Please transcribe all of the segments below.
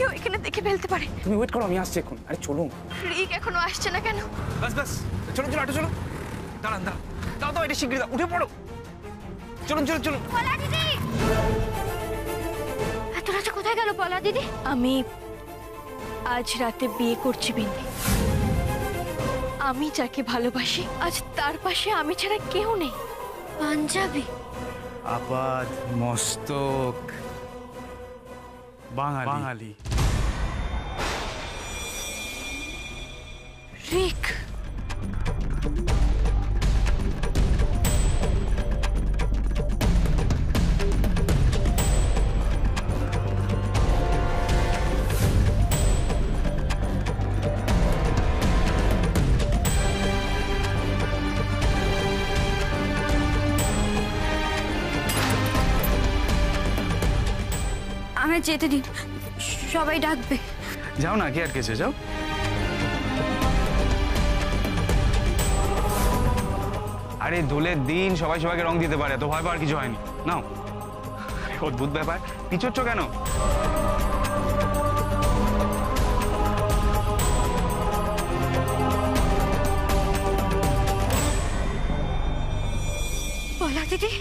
কেউ এখানে দেখে ফেলতে পারে। তুমি ওয়েট করো, আমি আসছি এখন। আরে চলুন। রিক এখনো আসছে না কেন? বাস বাস, চলো চলো, আটো চলো। দাঁড়ান দাঁড়ান, দাও দাও, এটা শিগগিরি দাও, উঠে পড়ো। চলুন চলুন চলুন। পলা দিদি, এত রাতে কোথায় গেল পলা দিদি? আমি আজ রাতে বিয়ে করছি বিন্দি। আমি যাকে ভালোবাসি আজ তার পাশে আমি ছাড়া কেউ নেই। পাঞ্জাবি, আপাত মস্তক, বাঙালি। রিক, আমায় যেতে দিন, সবাই ডাকবে। যাও না, কি আর কেছে, যাও। আরে দোলের দিন সবাই সবাইকে রং দিতে পারে, তো ভয় পাওয়ার কিছু হয়নি। নাও, অদ্ভুত ব্যাপার, পিছোচ্ছ কেন? পলা দিদি,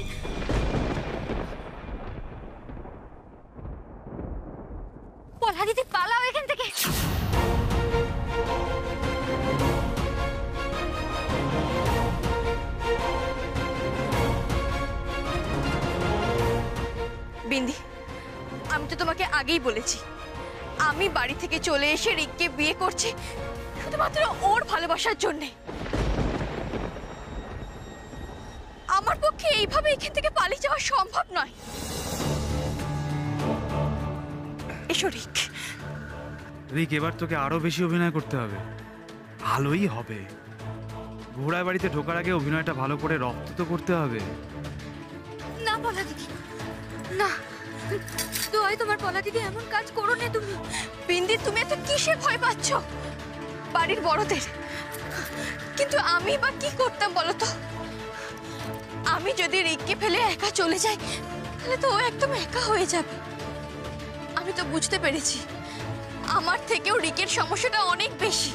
পলা দিদি পালাও এখান থেকে। বিন্দি, আমি তো তোমাকে আগেই বলেছি আমি বাড়ি থেকে চলে এসে রিককে বিয়ে করছি শুধুমাত্র ওর ভালোবাসার জন্যে। আমার পক্ষে এইভাবে এখান থেকে পালিয়ে যাওয়া সম্ভব নয়। এসো রিক। রিক, এবার তোকে আরো বেশি অভিনয় করতে হবে। ভালোই হবে। ঘোড়া বাড়িতে ঢোকার আগে অভিনয়টা ভালো করে রপ্ত তো করতে হবে। না পলা দিদি, না, দোয়াই তোমার পলা দিদি, এমন কাজ করো না তুমি। বিন্দি, তুমি এত কিসে ভয় পাচ্ছ? বাড়ির বড়দের, কিন্তু আমি বা কি করতাম বলো তো? আমি যদি রিককে ফেলে একা চলে যাই তাহলে তো ও একদম একা হয়ে যাবে। আমি তো বুঝতে পেরেছি আমার থেকেও রিকের সমস্যাটা অনেক বেশি।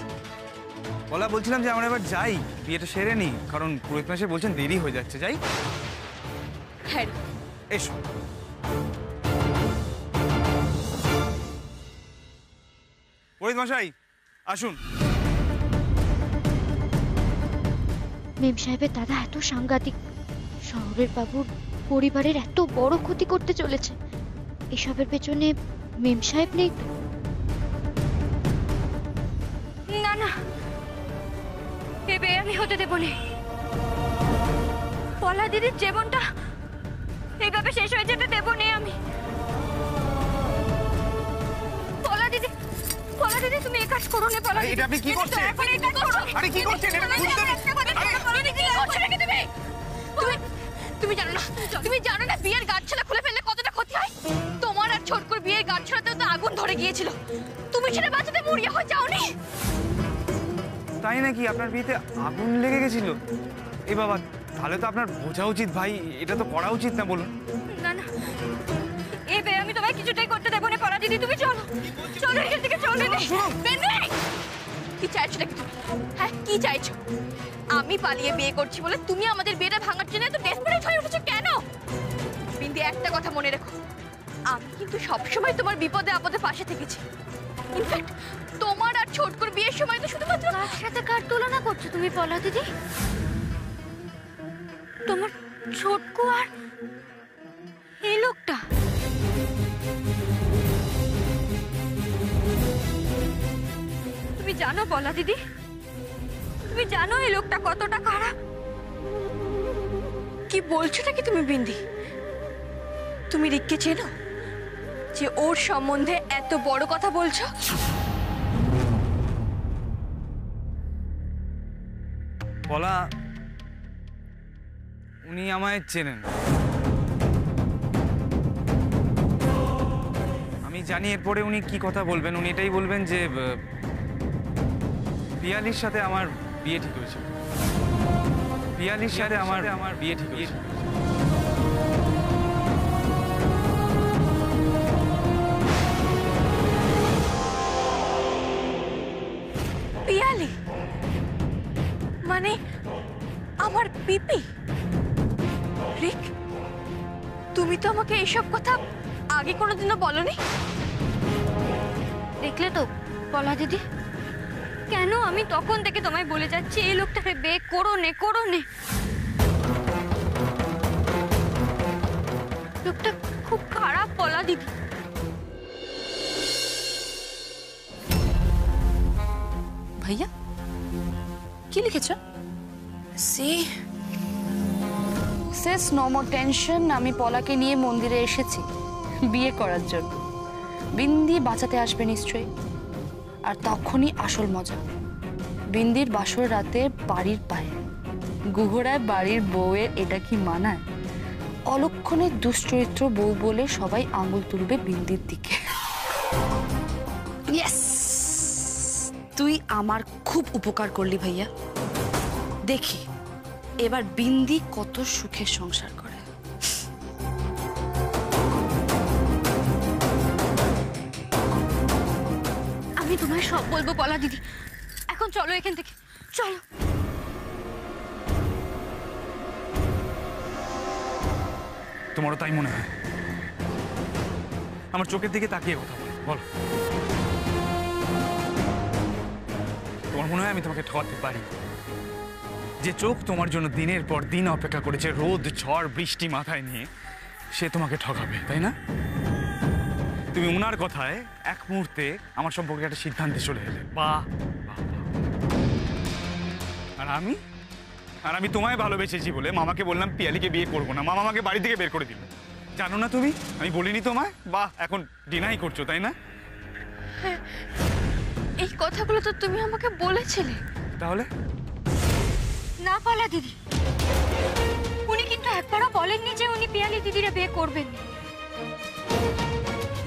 বলা, বলছিলাম যে আমরা এবার যাই, বিয়েটা সেরে নি, কারণ পুরোহিত মাসে বলছেন দেরি হয়ে যাচ্ছে। যাই? হ্যাঁ, এসো। পুরোহিত মশাই আসুন। মেম সাহেবের দাদা এত সাংঘাতিক, শহরের বাবুর পরিবারের এত বড় ক্ষতি করতে চলেছে। এসবের পেছনে মেম সাহেব নেই তো? না না, এ বিয়ে আমি হতে দেব না। পলা দিদির জীবনটা এইভাবে শেষ হয়ে যেতে দেব না আমি। পলা দিদি, পলা দিদি, তুমি এই কাজ করো না। পলা দিদি, এটা আপনি কি করছেন? এখন এই কাজ করো। আরে কি করছেন? এটা বুঝতে তুমি জানো না বিয়ের গাঁটছড়া খুলে ফেললে কতটা ক্ষতি হয়? তোমার আর ছোটকুর বিয়ের গাঁটছড়াতেও তো আগুন ধরে গিয়েছিল, তুমি সেটা বাঁচাতে মরিয়া হয়ে যাওনি। তাই নাকি? আপনার বিয়েতে আগুন লেগে গেছিল? এ বাবা, তাহলে তো আপনার বোঝা উচিত ভাই, এটা তো করা উচিত না, বলুন। না না, এই বিয়ে আমি তোমায় কিছুটাই করতে দেবো না। পলা দিদি, তুমি চলো, চলো এখান থেকে, চলে নে। কি চাইছো নাকি তুমি? হ্যাঁ, কি চাইছো? আমি পালিয়ে বিয়ে করছি বলে তুমি আমাদের বিয়েটা ভাঙার জন্য এত ডেসপারেট হয়ে উঠেছো কেন? বিন্দি, একটা কথা মনে রেখো, আমি কিন্তু সবসময় তোমার বিপদে আপদে পাশে থেকেছি। ইনফ্যাক্ট তোমার আর ছোটকুর বিয়ের সময় তো শুধুমাত্র। কার সাথে কার তুলনা করছো তুমি পলা দিদি? তোমার ছোটকু আর এই লোকটা? তুমি জানো পলা দিদি, তুমি জানো এই লোকটা কতটা খারাপ? কি বলছো নাকি তুমি বিন্দি? তুমি রিককে চেনো যে ওর সম্বন্ধে এত বড় কথা বলছো? বলা, উনি আমায় চেনেন। আমি জানি এরপরে উনি কি কথা বলবেন। উনি এটাই বলবেন যে পিয়ালির সাথে আমার বিয়ে ঠিক হয়েছে। পিয়ালির সাথে আমার বিয়ে ঠিক হয়েছে। পিপি? রিক, তুমি তো আমাকে এইসব কথা আগে কোনোদিনও বলনি। দেখলে তো পলা দিদি, কেন আমি তখন থেকে তোমায় বলে যাচ্ছি এই লোকটাকে বিয়ে করো নে, করো নে। লোকটা খুব খারাপ পলা দিদি। ভাইয়া কি লিখেছ? সেস নো মোর টেনশন, আমি পলাকে নিয়ে মন্দিরে এসেছি বিয়ে করার জন্য। বিন্দি বাঁচাতে আসবে নিশ্চয়ই। আর তখনই আসল মজা, বিন্দির বাসর রাতে বাড়ির পায়ে গুহরায় বাড়ির বউয়ের এটা কি মানায়? অলক্ষণে দুশ্চরিত্র বউ বলে সবাই আঙুল তুলবে বিন্দির দিকে। ইয়েস, তুই আমার খুব উপকার করলি ভাইয়া। দেখি এবার বিন্দি কত সুখে সংসার করে। আমি তোমায় সব বলবো পলা দিদি, এখন চলো এখান থেকে, চলো। তোমারও তাই মনে হয়? আমার চোখের দিকে তাকিয়ে কথা বল। তোমার মনে হয় আমি তোমাকে ঠকাতে পারি? যে চোখ তোমার জন্য দিনের পর দিন অপেক্ষা করেছে রোদ ঝড় বৃষ্টি মাথায় নিয়ে, সে তোমাকে ঠকাবে, তাই না? তুমি ওনার কথায় এক মুহূর্তে আমার সম্পর্কে একটা সিদ্ধান্তে চলে এলে। বাহ, আর আমি তোমায় ভালোবেসেছি বলে মামাকে বললাম পিয়ালিকে বিয়ে করবো না। মামা আমাকে বাড়ি থেকে বের করে দিল। জানো না তুমি আমি বলিনি তোমায়? বাহ, এখন ডিনাই করছো, তাই না? এই কথাগুলো তো তুমি আমাকে বলেছিলে। তাহলে না পলা দিদি, উনি কিন্তু একবারও বলেননি যে উনি পিয়ালি দিদিরা বিয়ে করবেন,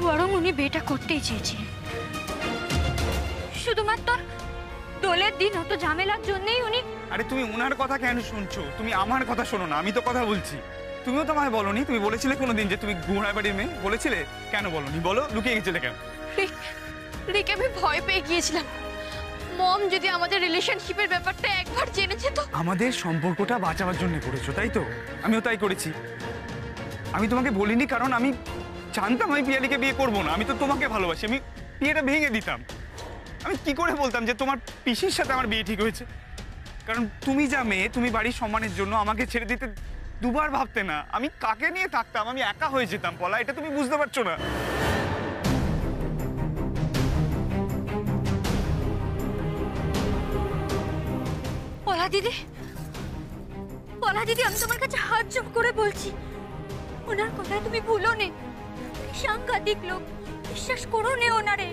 বরং উনি বিয়েটা করতেই চেয়েছিলেন। শুধুমাত্র দোলের দিন অত ঝামেলার জন্যই উনি। আরে তুমি ওনার কথা কেন শুনছো? তুমি আমার কথা শোনো না, আমি তো কথা বলছি। তুমিও তো আমায় বলোনি। তুমি বলেছিলে কোনোদিন যে তুমি গুহরায় বাড়ির মেয়ে? বলেছিলে? কেন বলোনি বলো? লুকিয়ে গেছিলে কেন? রিক, আমি ভয় পেয়ে গিয়েছিলাম। মম যদি আমাদের রিলেশনশিপের ব্যাপারটা একবার জেনেছে তো। আমাদের সম্পর্কটা বাঁচাবার জন্য করেছো, তাই তো? আমিও তাই করেছি। আমি তোমাকে বলিনি কারণ আমি জানতাম আমি পিয়ালিকে বিয়ে করবো না। আমি তো তোমাকে ভালোবাসি, আমি বিয়েটা ভেঙে দিতাম। আমি কি করে বলতাম যে তোমার পিসির সাথে আমার বিয়ে ঠিক হয়েছে? কারণ তুমি যা মেয়ে, তুমি বাড়ির সম্মানের জন্য আমাকে ছেড়ে দিতে দুবার ভাবতে না। আমি কাকে নিয়ে থাকতাম? আমি একা হয়ে যেতাম পলা, এটা তুমি বুঝতে পারছো না। পলা দিদি, পলা দিদি, আমি তোমার কাছে হাত জোড় করে বলছি, ওনার কথা তুমি ভুলো নে। সাংঘাতিক লোক, বিশ্বাস করো নে ওনারে।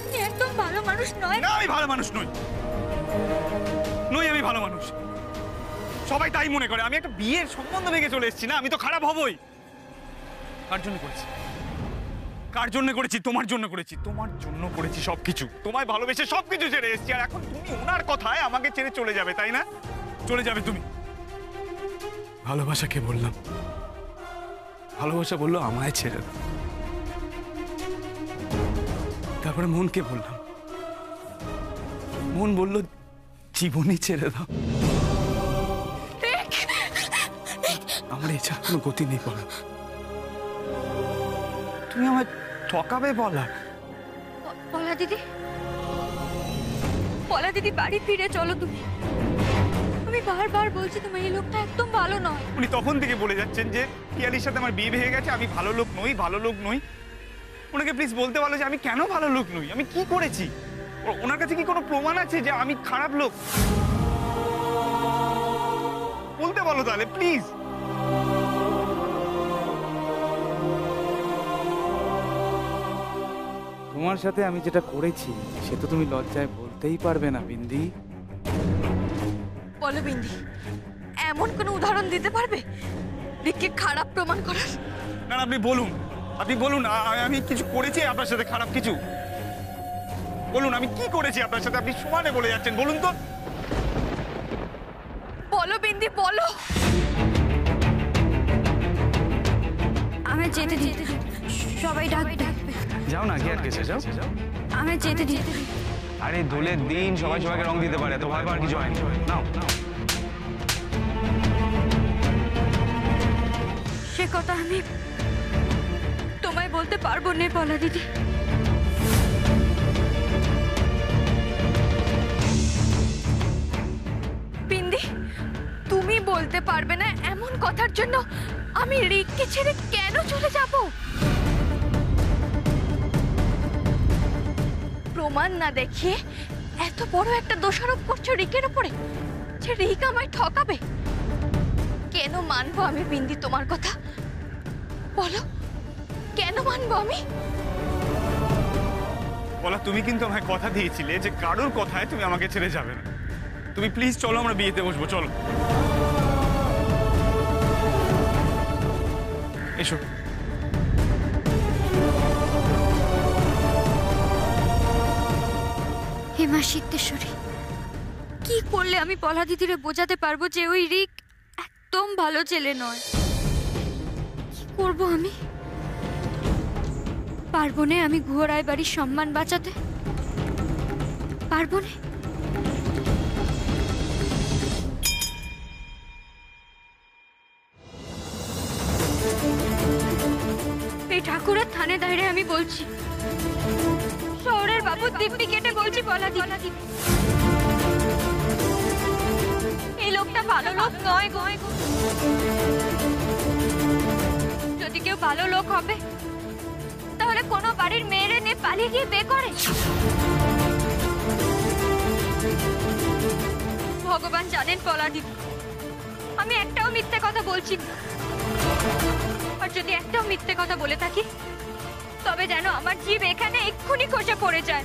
উনি একদম ভালো মানুষ নয়। না, আমি ভালো মানুষ নই। আমি ভালো মানুষ। সবাই তাই মনে করে। আমি একটা বিয়ের সম্বন্ধ ভেঙে চলে এসেছি না, আমি তো খারাপ হবই। কার জন্য করেছি? কার জন্য করেছি? তোমার জন্য করেছি। তোমার জন্য করেছি সবকিছু। তোমায় ভালোবেসে সবকিছু ছেড়ে এসেছি, আর এখন তুমি ওনার কথায় আমাকে ছেড়ে চলে যাবে, তাই না? চলে যাবে তুমি। ভালোবাসাকে বললাম, ভালোবাসা বললো আমায় ছেড়ে দাও। তারপরে মনকে বললাম, মন বলল জীবনই ছেড়ে দাও। আমার এই ছাড়া কোনো গতি নেই বলা। তুমি আমায় ঠকাবে বলা? পলা দিদি, পলা দিদি, বাড়ি ফিরে চলো তুমি। আমি বারবার বলছি তোমার এই লোকটা একদম ভালো নয়। উনি তখন থেকে বলে যাচ্ছেন যে পিয়ালির সাথে আমার বিয়ে ভেঙে গেছে, আমি ভালো লোক নই, ভালো লোক নই। ওনাকে প্লিজ বলতে বলো যে আমি কেন ভালো লোক নই, আমি কি করেছি? ওনার কাছে কি কোনো প্রমাণ আছে যে আমি খারাপ লোক? বলতে বলো তাহলে প্লিজ। তোমার সাথে আমি যেটা করেছি সে তো তুমি লজ্জায় বলতেই পারবে না বিন্দি। বলো বিন্দি, এমন কোনো উদাহরণ দিতে পারবে রিককে খারাপ প্রমাণ করার? না, আপনি বলুন, আপনি বলুন আমি কিছু করেছি আপনার সাথে খারাপ কিছু? বলুন আমি কি করেছি আপনার সাথে? আপনি সমানে বলে যাচ্ছেন, বলুন তো। বলো বিন্দি, বলো। আমি যেতে দিই, সবাই ডাকবে। যাও না, কি আটকেছে? যাও। আমি যেতে দিই। আরে দোলের দিন সবাই সবাইকে রং দিতে পারে, তো ভয় পাওয়ার কিছু হয় না। নাও। সে কথা আমি তোমায় বলতে পারবো না পলা দিদি। বিন্দি, তুমি বলতে পারবে না এমন কথার জন্য আমি রিককে ছেড়ে কেন চলে যাব? প্রমাণ না দেখিয়ে এত বড় একটা দোষারোপ করছো রিকের উপরে যে রিক আমায় ঠকাবে। কেন মানবো আমি বিন্দি তোমার কথা? বলো, কেন মানবো আমি? বলা, তুমি কিন্তু আমায় কথা দিয়েছিলে যে কারোর কথায় তুমি আমাকে ছেড়ে যাবে না। তুমি প্লিজ চলো, আমরা বিয়েতে বসবো, চলো এসো। হেমা সিদ্ধেশ্বরী, কি করলে আমি পলা দিদিরে বোঝাতে পারবো যে ওই রিক একদম ভালো ছেলে নয়? কি করবো আমি? পারবো না আমি ঘোড়ায় বাড়ির সম্মান বাঁচাতে? পারবো না। এই ঠাকুরের থানে দাঁড়িয়ে আমি বলছি, শহরের বাবু দিব্যি কেটে বলছি পলা দিদি, এই লোকটা ভালো লোক নয় গো। যদি কেউ ভালো লোক হবে তাহলে কোনো বাড়ির মেয়েরে নিয়ে পালিয়ে গিয়ে বিয়ে করে? ভগবান জানেন পলা দিদি, আমি একটাও মিথ্যে কথা বলছি না। আর যদি একটাও মিথ্যে কথা বলে থাকি তবে যেন আমার জীব এখানে এক্ষুনি খসে পড়ে যায়।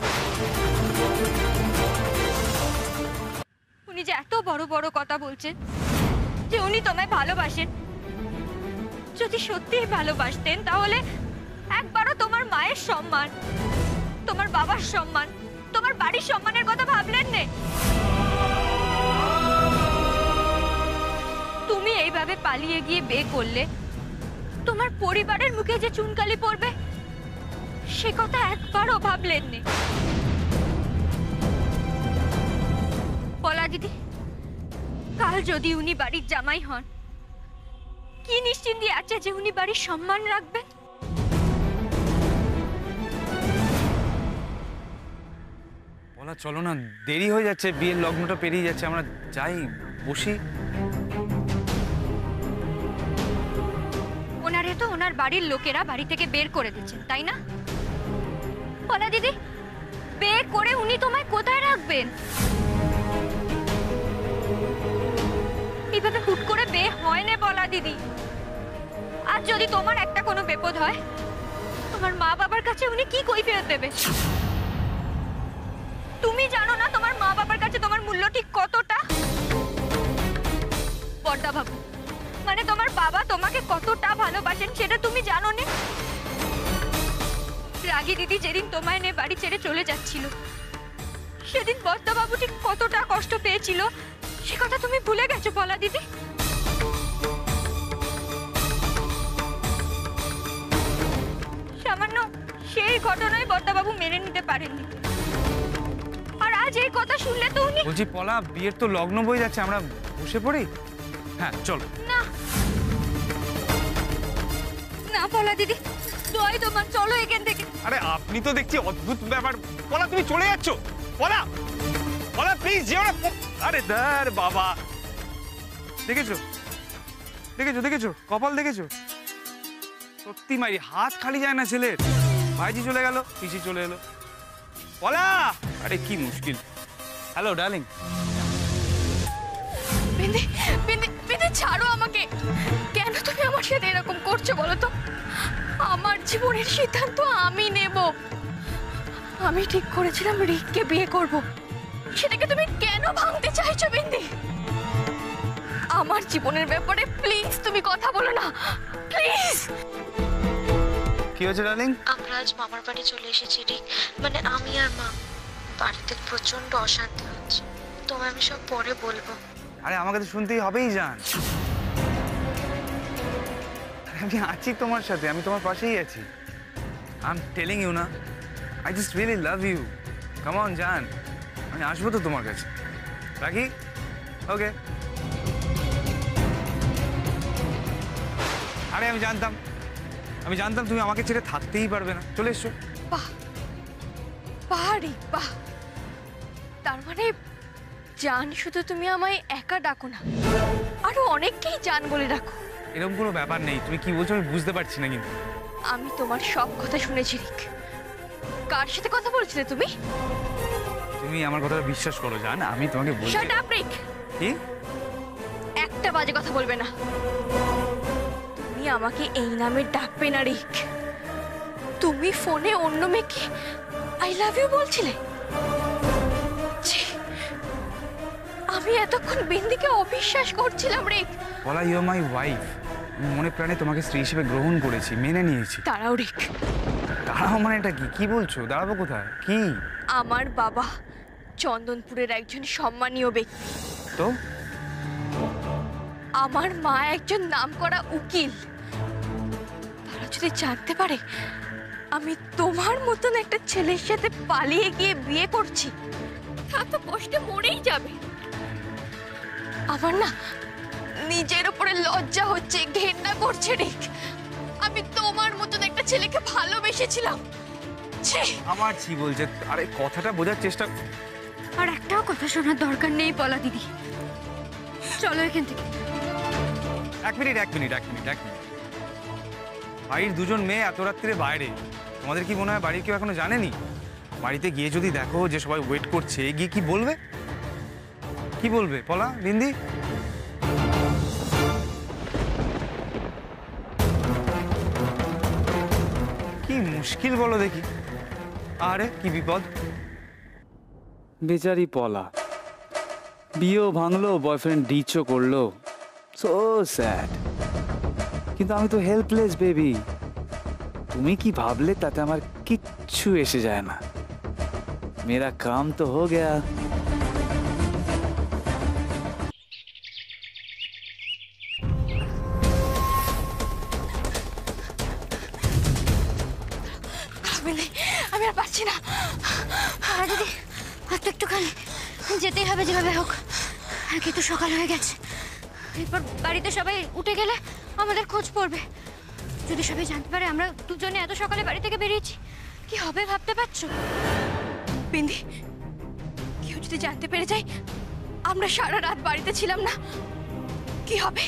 উনি যে এত বড় বড় কথা বলছেন যে উনি তোমায় ভালোবাসেন, যদি সত্যিই ভালোবাসতেন তাহলে একবারও তোমার মায়ের সম্মান, তোমার বাবার সম্মান, তোমার বাড়ির সম্মানের কথা ভাবলেন না? তুমি এইভাবে পালিয়ে গিয়ে বিয়ে করলে তোমার পরিবারের মুখে যে চুনকালি পড়বে সে কথা একবারও ভাবলেন না? পলা দিদি, কাল যদি উনি বাড়ির জামাই হন, কি নিশ্চিন্তি আছে যে উনি বাড়ির সম্মান রাখবেন? বলা, চলো না, দেরি হয়ে যাচ্ছে, বিয়ের লগ্নটা পেরিয়ে যাচ্ছে, আমরা যাই, বসি। ওনারে তো ওনার বাড়ির লোকেরা বাড়ি থেকে বের করে দিচ্ছেন, তাই না? পলা দিদি, বিয়ে করে উনি তোমায় কোথায় রাখবেন? এইভাবে হুট করে বিয়ে হয় না পলা দিদি। আর যদি তোমার একটা কোনো বিপদ হয়, তোমার মা বাবার কাছে উনি কি কৈফিয়ত দেবে? তুমি জানো না তোমার মা বাবার কাছে তোমার মূল্য ঠিক কতটা? বড়দা বাবু, মানে তোমার বাবা তোমাকে কতটা ভালোবাসেন সেটা তুমি জানো না? রাগী দিদি যেদিন তোমায় নিয়ে বাড়ি ছেড়ে চলে যাচ্ছিল সেদিন বড়দা বাবু ঠিক কতটা কষ্ট পেয়েছিল সে কথা তুমি ভুলে গেছো পলা দিদি? সামান্য সেই ঘটনায় বড়দা বাবু মেনে নিতে পারেননি, আর আজ এই কথা শুনলে তো উনি... বলছি পলা, বিয়ের তো লগ্ন বয়ে যাচ্ছে, আমরা বসে পড়ি। হ্যাঁ চলো। না না পলা দিদি, দোয়াই তোমার, চলো এখান থেকে। আরে আপনি তো দেখছি অদ্ভুত ব্যাপার। পলা, তুমি চলে যাচ্ছ? পলা, পলা প্লিজ যেও না। আরে দার বাবা, দেখেছো দেখেছো দেখেছো কপাল দেখেছো? সত্যি মাইরি, হাত খালি যায় না ছেলের। ভাইজি চলে গেল, পিসি চলে এলো। পলা, আরে কি মুশকিল। Hello darling. বিন্দি, বিন্দি, বিন্দি ছাড়ো আমাকে। কেন তুমি আমার সাথে এরকম করছো বলো তো? আমার জীবনের সিদ্ধান্ত আমি নেব। আমি ঠিক করেছিলাম রিককে বিয়ে করব, সেটাকে তুমি কেন ভাঙতে চাইছো বিন্দি? আমার জীবনের ব্যাপারে প্লিজ তুমি কথা বলো না, প্লিজ। কি হয়েছে ডার্লিং? আমরা আজ মামার বাড়ি চলে এসেছি রিক, মানে আমি আর মা। বাড়িতে প্রচন্ড অশান্তি হচ্ছে, তোমায় আমি সব পরে বলবো। আরে আমাকে তো শুনতেই হবেই জান। আমি আছি তোমার সাথে, আমি তোমার পাশেই আছি। আই এম টেলিং ইউ না, I just really love you. Come on জান, আমি আসবো তো তোমার কাছে। রাখি? ওকে। আরে আমি জানতাম তুমি আমাকে ছেড়ে থাকতেই পারবে না, চলে এসছো। বাহ বাহ রিক বাহ, তার মানে জান শুধু তুমি আমায় একা ডাকো না, আরো অনেককেই জান বলে ডাকো। এরকম কোনো ব্যাপার নেই, তুমি কি বলছো আমি বুঝতে পারছি না। কিন্তু আমি তোমার সব কথা শুনেছি রিক। কার সাথে কথা বলছিলে তুমি? তুমি আমার কথাটা বিশ্বাস করো জান, আমি তোমাকে বলছি। শাট আপ রিক, কি? একটা বাজে কথা বলবে না। তুমি আমাকে এই নামে ডাকবে না রিক। তুমি ফোনে অন্য মেয়েকে আই লাভ ইউ বলছিলে। ছি, আমি এতক্ষণ বিন্দিকে অবিশ্বাস করছিলাম রিক। বলা ইউ মাই ওয়াইফ, মনে প্রাণে তোমাকে স্ত্রী হিসেবে গ্রহণ করেছি, মেনে নিয়েছি। দাঁড়াও রিক। দাঁড়াও মানে এটা কি? কি বলছো? দাঁড়াবো কোথায়? কি? আমার বাবা চন্দনপুরের একজন সম্মানীয় ব্যক্তি, তো আমার মা একজন নামকরা উকিল। তারা যদি জানতে পারে আমি তোমার মতন একটা ছেলের সাথে পালিয়ে গিয়ে বিয়ে করছি, তারা তো কষ্টে মরেই যাবে। আমার না নিজের উপরে লজ্জা হচ্ছে, ঘেন্না করছে রিক। আমি তোমার মতন একটা ছেলেকে ভালোবেসেছিলাম। ছি, আমার ছি বলছে। আরে কথাটা বোঝার চেষ্টা। আর একটাও কথা শোনার দরকার নেই পলা দিদি, চলো এখান থেকে। এক মিনিট। বাড়ির দুজন মেয়ে এত রাত্রিরে বাইরে, তোমাদের কি মনে হয় বাড়ির কেউ এখনো জানেনি? বাড়িতে গিয়ে যদি দেখো যে সবাই ওয়েট করছে, গিয়ে কি বলবে? কি বলবে পলা, বিন্দি? কি মুশকিল বলো দেখি। আরে কি বিপদ! বেচারি পলা, বিয়েও ভাঙলো, বয়ফ্রেন্ড ডিচও করলো, সো স্যাড। কিন্তু আমি তো হেল্পলেস বেবি। তুমি কি ভাবলে তাতে আমার কিচ্ছু এসে যায় না। মেরা কাম তো হো গয়া। আমি আর পারছি না। পলা দিদি আর তো একটুখানি যেতেই হবে যেভাবে হোক, কিন্তু সকাল হয়ে গেছে। এরপর বাড়িতে সবাই উঠে গেলে আমাদের খোঁজ পড়বে। যদি সবাই জানতে পারে আমরা দুজনে এত সকালে বাড়ি থেকে বেরিয়েছি, কি হবে ভাবতে পারছো? বিন্দি, কেউ যদি জানতে পেরে যায় আমরা সারা রাত বাড়িতে ছিলাম না, কি হবে?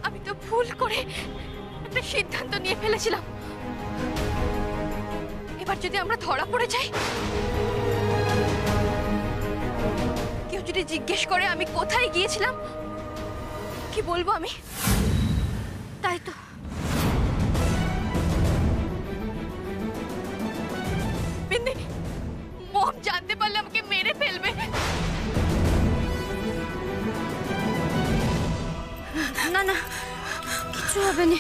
আমি তো ভুল করে একটা সিদ্ধান্ত নিয়ে ফেলেছিলাম। এবার যদি আমরা ধরা পড়ে যাই, কেউ যদি জিজ্ঞেস করে আমি কোথায় গিয়েছিলাম, কি বলবো আমি? তাই তো, বিন্দি, মম জানতে পারলে আমাকে মেরে ফেলবে। না না, কিছু হবে না।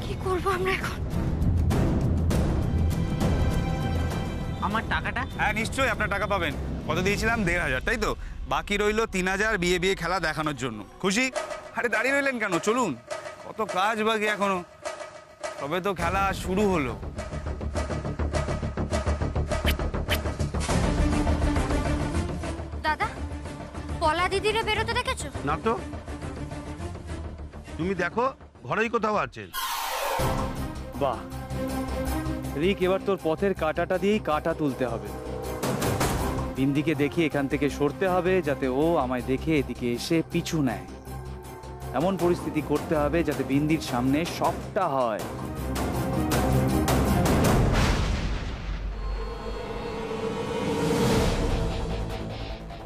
কি করবো আমরা এখন? আমার টাকাটা? হ্যাঁ নিশ্চয়ই আপনার টাকা পাবেন। কত দিয়েছিলাম? 1500, তাই তো? বাকি রইলো 3000 বিয়ে খেলা দেখানোর জন্য। খুশি? আরে দাঁড়িয়ে রইলেন কেন? চলুন, কত কাজ বাকি এখনো, তবে তো খেলা শুরু হলো। দাদা, পলা দিদিরে বেরোতে দেখেছো? না তো, তুমি দেখো ঘরেই কোথাও আছেন। বাহ রিক, এবার তোর পথের কাঁটাটা দিয়েই কাঁটা তুলতে হবে। বিন্দিকে দেখি এখান থেকে সরতে হবে, যাতে ও আমায় দেখে এদিকে এসে পিছু নেয়। এমন পরিস্থিতি করতে হবে যাতে বিন্দির সামনে সবটা হয়।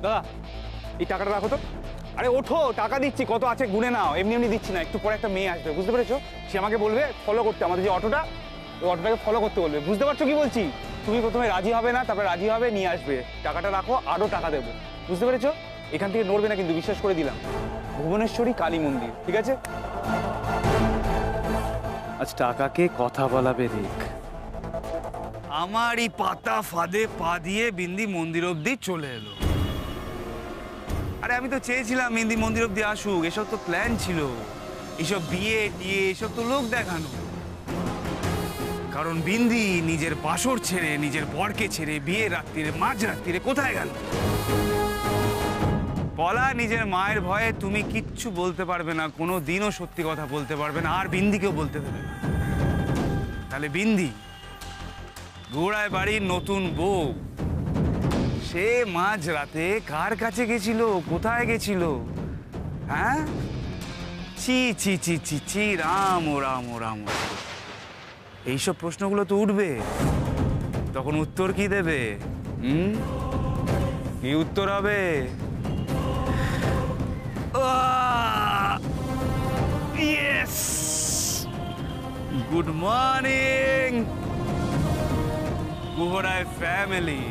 দাদা এই টাকাটা রাখো তো। আরে ওঠো, টাকা দিচ্ছি, কত আছে গুনে নাও। এমনি দিচ্ছি না, একটু পরে একটা মেয়ে আসবে, বুঝতে পেরেছো? সে আমাকে বলবে ফলো করতে, আমাদের যে অটোটা, ওই অটোটাকে ফলো করতে বলবে। বুঝতে পারছো কি বলছি? তুমি প্রথমে রাজি হবে না, তারপরে রাজি হবে, নিয়ে আসবে। টাকাটা রাখো, আরও টাকা দেবো, বুঝতে পেরেছো? এখান থেকে নড়বে না কিন্তু, বিশ্বাস করে দিলাম। ভুবনেশ্বরী কালী মন্দির, ঠিক আছে? আজ টাকাকে কথা বলাবে রিক। আমারই পাতা ফাঁদে পা দিয়ে বিন্দি মন্দির অব্দি চলে এলো। আরে আমি তো চেয়েছিলাম বিন্দি মন্দির অব্দি আসুক, এসব তো প্ল্যান ছিল। এসব বিয়ে টিয়ে এসব তো লোক দেখানো। কারণ বিন্দি নিজের বাসর ছেড়ে, নিজের বরকে ছেড়ে বিয়ে রাত্রিরে মাঝরাত্রিরে কোথায় গেল? পলা নিজের মায়ের ভয়ে তুমি কিচ্ছু বলতে পারবে না, কোনো দিনও সত্যি কথা বলতে পারবে না, আর বিন্দিকেও বলতে দেবে না। তাহলে বিন্দি গোড়ায় বাড়ির নতুন বউ, সে মাঝরাতে কার কাছে গেছিল, কোথায় গেছিল? হ্যাঁ, চি চি চি চি চি, রাম ও রাম ও রাম ও রাম। এইসব প্রশ্নগুলো তো উঠবে, তখন উত্তর কি দেবে? কি উত্তর হবে? ইয়েস, গুড মর্নিং গোড়ায় ফ্যামিলি।